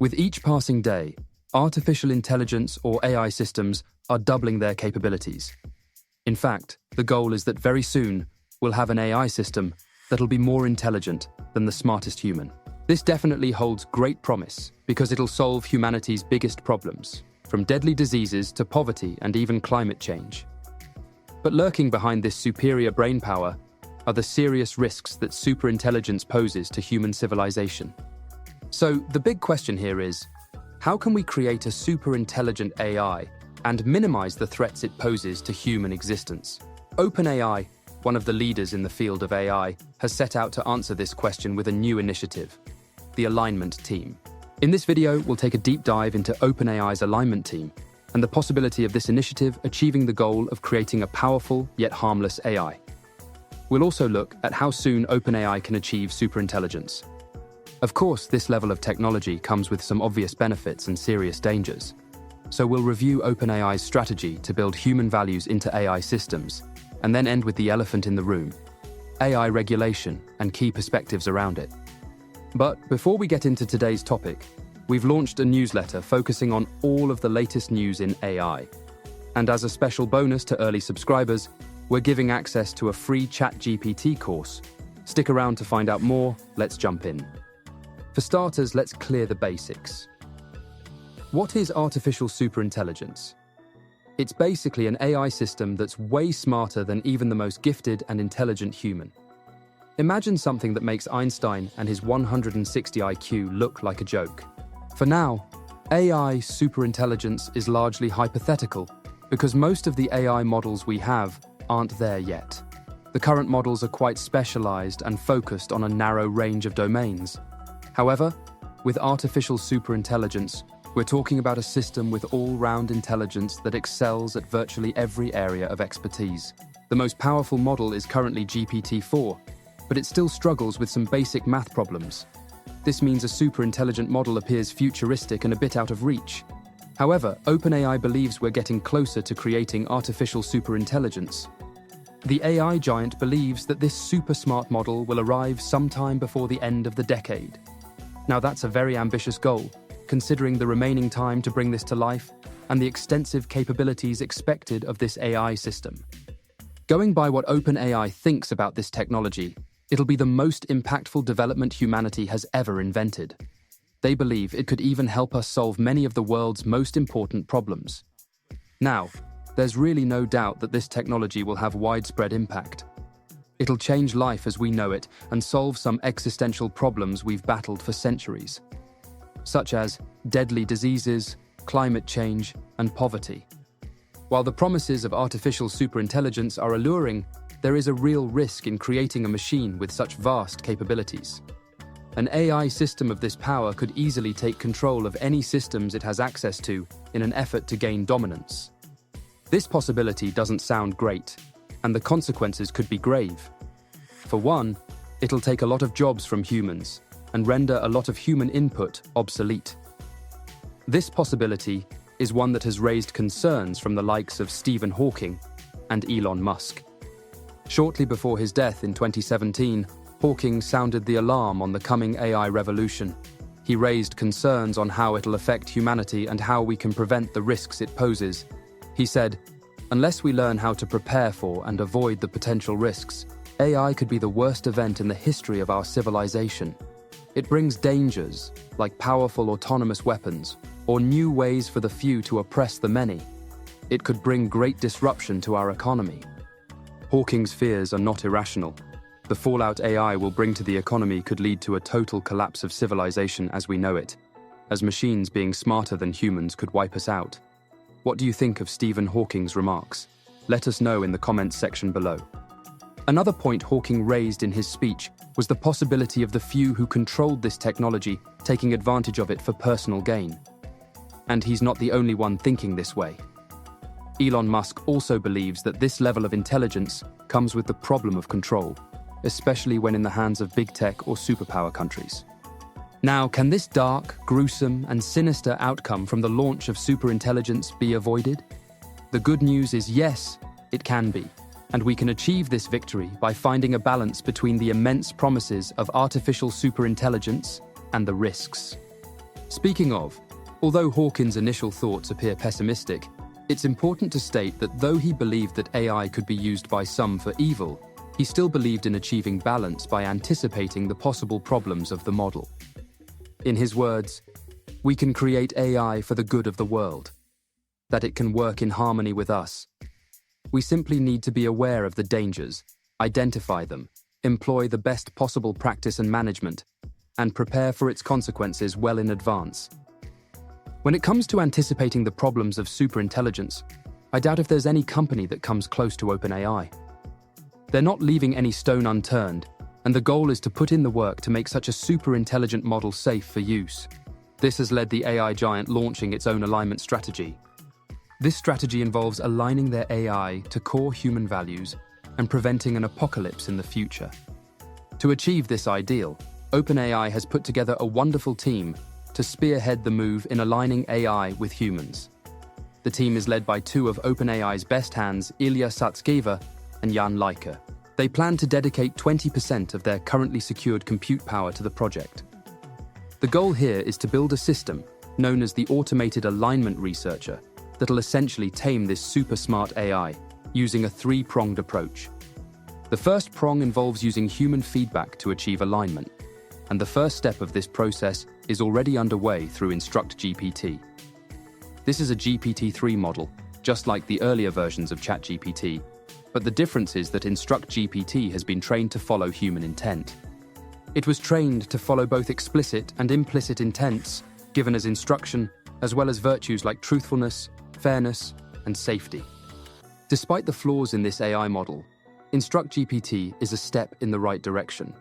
With each passing day, artificial intelligence or AI systems are doubling their capabilities. In fact, the goal is that very soon we'll have an AI system that'll be more intelligent than the smartest human. This definitely holds great promise because it'll solve humanity's biggest problems, from deadly diseases to poverty and even climate change. But lurking behind this superior brainpower are the serious risks that superintelligence poses to human civilization. So the big question here is, how can we create a superintelligent AI and minimize the threats it poses to human existence? OpenAI, one of the leaders in the field of AI, has set out to answer this question with a new initiative, the Alignment Team. In this video, we'll take a deep dive into OpenAI's Alignment Team and the possibility of this initiative achieving the goal of creating a powerful yet harmless AI. We'll also look at how soon OpenAI can achieve superintelligence. Of course, this level of technology comes with some obvious benefits and serious dangers. So we'll review OpenAI's strategy to build human values into AI systems, and then end with the elephant in the room, AI regulation and key perspectives around it. But before we get into today's topic, we've launched a newsletter focusing on all of the latest news in AI. And as a special bonus to early subscribers, we're giving access to a free ChatGPT course. Stick around to find out more. Let's jump in. For starters, let's clear the basics. What is artificial superintelligence? It's basically an AI system that's way smarter than even the most gifted and intelligent human. Imagine something that makes Einstein and his 160 IQ look like a joke. For now, AI superintelligence is largely hypothetical because most of the AI models we have aren't there yet. The current models are quite specialized and focused on a narrow range of domains. However, with artificial superintelligence, we're talking about a system with all-round intelligence that excels at virtually every area of expertise. The most powerful model is currently GPT-4, but it still struggles with some basic math problems. This means a superintelligent model appears futuristic and a bit out of reach. However, OpenAI believes we're getting closer to creating artificial superintelligence. The AI giant believes that this super smart model will arrive sometime before the end of the decade. Now that's a very ambitious goal, considering the remaining time to bring this to life and the extensive capabilities expected of this AI system. Going by what OpenAI thinks about this technology, it'll be the most impactful development humanity has ever invented. They believe it could even help us solve many of the world's most important problems. Now, there's really no doubt that this technology will have widespread impact. It'll change life as we know it and solve some existential problems we've battled for centuries, such as deadly diseases, climate change, and poverty. While the promises of artificial superintelligence are alluring, there is a real risk in creating a machine with such vast capabilities. An AI system of this power could easily take control of any systems it has access to in an effort to gain dominance. This possibility doesn't sound great, and the consequences could be grave. For one, it'll take a lot of jobs from humans and render a lot of human input obsolete. This possibility is one that has raised concerns from the likes of Stephen Hawking and Elon Musk. Shortly before his death in 2017, Hawking sounded the alarm on the coming AI revolution. He raised concerns on how it'll affect humanity and how we can prevent the risks it poses. He said, "Unless we learn how to prepare for and avoid the potential risks, AI could be the worst event in the history of our civilization. It brings dangers, like powerful autonomous weapons, or new ways for the few to oppress the many. It could bring great disruption to our economy." Hawking's fears are not irrational. The fallout AI will bring to the economy could lead to a total collapse of civilization as we know it, as machines being smarter than humans could wipe us out. What do you think of Stephen Hawking's remarks? Let us know in the comments section below. Another point Hawking raised in his speech was the possibility of the few who controlled this technology taking advantage of it for personal gain. And he's not the only one thinking this way. Elon Musk also believes that this level of intelligence comes with the problem of control, especially when in the hands of big tech or superpower countries. Now, can this dark, gruesome, and sinister outcome from the launch of superintelligence be avoided? The good news is yes, it can be. And we can achieve this victory by finding a balance between the immense promises of artificial superintelligence and the risks. Speaking of, although Hawkins' initial thoughts appear pessimistic, it's important to state that though he believed that AI could be used by some for evil, he still believed in achieving balance by anticipating the possible problems of the model. In his words, "We can create AI for the good of the world, that it can work in harmony with us. We simply need to be aware of the dangers, identify them, employ the best possible practice and management, and prepare for its consequences well in advance." When it comes to anticipating the problems of superintelligence, I doubt if there's any company that comes close to OpenAI. They're not leaving any stone unturned, and the goal is to put in the work to make such a superintelligent model safe for use. This has led the AI giant launching its own alignment strategy. This strategy involves aligning their AI to core human values and preventing an apocalypse in the future. To achieve this ideal, OpenAI has put together a wonderful team to spearhead the move in aligning AI with humans. The team is led by two of OpenAI's best hands, Ilya Sutskever and Jan Leica. They plan to dedicate 20% of their currently secured compute power to the project. The goal here is to build a system, known as the Automated Alignment Researcher, that'll essentially tame this super smart AI, using a three-pronged approach. The first prong involves using human feedback to achieve alignment, and the first step of this process is already underway through InstructGPT. This is a GPT-3 model, just like the earlier versions of ChatGPT, but the difference is that InstructGPT has been trained to follow human intent. It was trained to follow both explicit and implicit intents given as instruction, as well as virtues like truthfulness, fairness, and safety. Despite the flaws in this AI model, InstructGPT is a step in the right direction.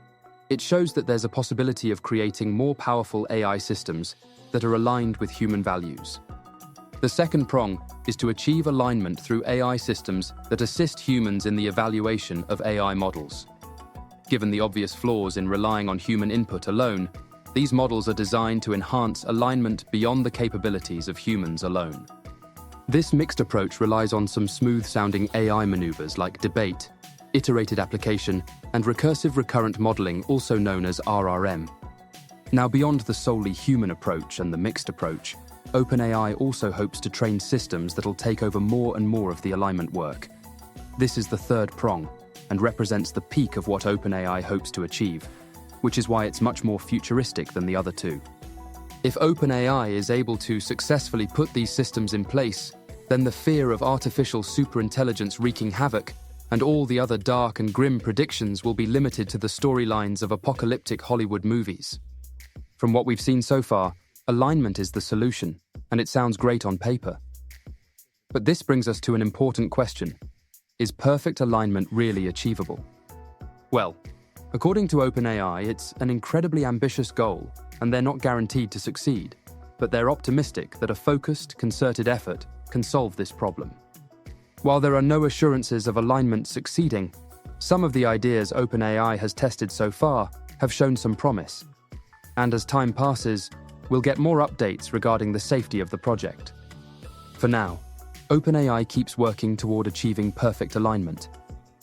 It shows that there's a possibility of creating more powerful AI systems that are aligned with human values. The second prong is to achieve alignment through AI systems that assist humans in the evaluation of AI models. Given the obvious flaws in relying on human input alone, these models are designed to enhance alignment beyond the capabilities of humans alone. This mixed approach relies on some smooth-sounding AI maneuvers like debate, iterated application, and recursive recurrent modeling, also known as RRM. Now, beyond the solely human approach and the mixed approach, OpenAI also hopes to train systems that'll take over more and more of the alignment work. This is the third prong, and represents the peak of what OpenAI hopes to achieve, which is why it's much more futuristic than the other two. If OpenAI is able to successfully put these systems in place, then the fear of artificial superintelligence wreaking havoc and all the other dark and grim predictions will be limited to the storylines of apocalyptic Hollywood movies. From what we've seen so far, alignment is the solution, and it sounds great on paper. But this brings us to an important question. Is perfect alignment really achievable? Well, according to OpenAI, it's an incredibly ambitious goal, and they're not guaranteed to succeed, but they're optimistic that a focused, concerted effort can solve this problem. While there are no assurances of alignment succeeding, some of the ideas OpenAI has tested so far have shown some promise. And as time passes, we'll get more updates regarding the safety of the project. For now, OpenAI keeps working toward achieving perfect alignment,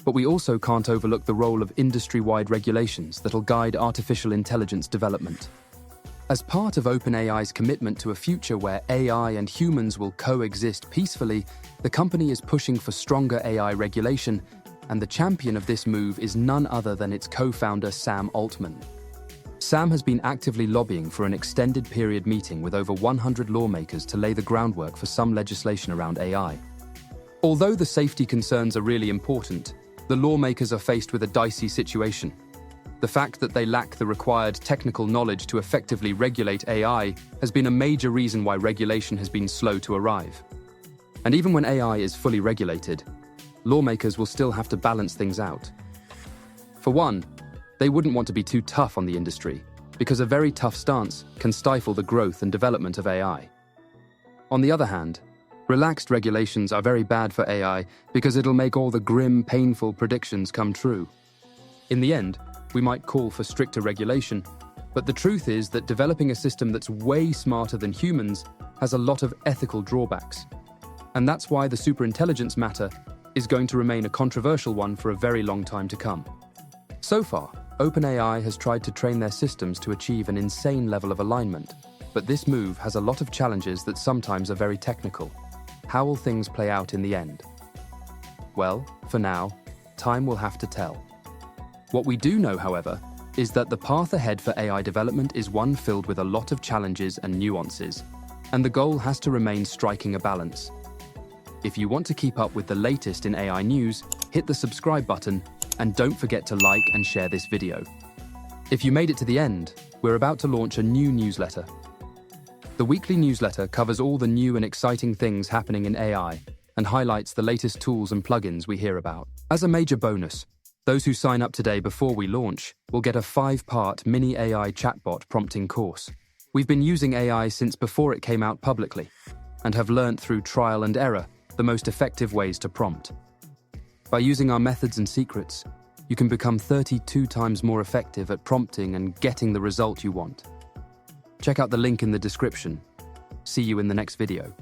but we also can't overlook the role of industry-wide regulations that'll guide artificial intelligence development. As part of OpenAI's commitment to a future where AI and humans will coexist peacefully, the company is pushing for stronger AI regulation, and the champion of this move is none other than its co-founder Sam Altman. Sam has been actively lobbying for an extended period meeting with over 100 lawmakers to lay the groundwork for some legislation around AI. Although the safety concerns are really important, the lawmakers are faced with a dicey situation. The fact that they lack the required technical knowledge to effectively regulate AI has been a major reason why regulation has been slow to arrive. And even when AI is fully regulated, lawmakers will still have to balance things out. For one, they wouldn't want to be too tough on the industry, because a very tough stance can stifle the growth and development of AI. On the other hand, relaxed regulations are very bad for AI because it'll make all the grim, painful predictions come true. In the end, we might call for stricter regulation, but the truth is that developing a system that's way smarter than humans has a lot of ethical drawbacks. And that's why the superintelligence matter is going to remain a controversial one for a very long time to come. So far, OpenAI has tried to train their systems to achieve an insane level of alignment, but this move has a lot of challenges that sometimes are very technical. How will things play out in the end? Well, for now, time will have to tell. What we do know, however, is that the path ahead for AI development is one filled with a lot of challenges and nuances, and the goal has to remain striking a balance. If you want to keep up with the latest in AI news, hit the subscribe button and don't forget to like and share this video. If you made it to the end, we're about to launch a new newsletter. The weekly newsletter covers all the new and exciting things happening in AI and highlights the latest tools and plugins we hear about. As a major bonus, those who sign up today before we launch will get a 5-part mini AI chatbot prompting course. We've been using AI since before it came out publicly and have learned through trial and error the most effective ways to prompt. By using our methods and secrets, you can become 32 times more effective at prompting and getting the result you want. Check out the link in the description. See you in the next video.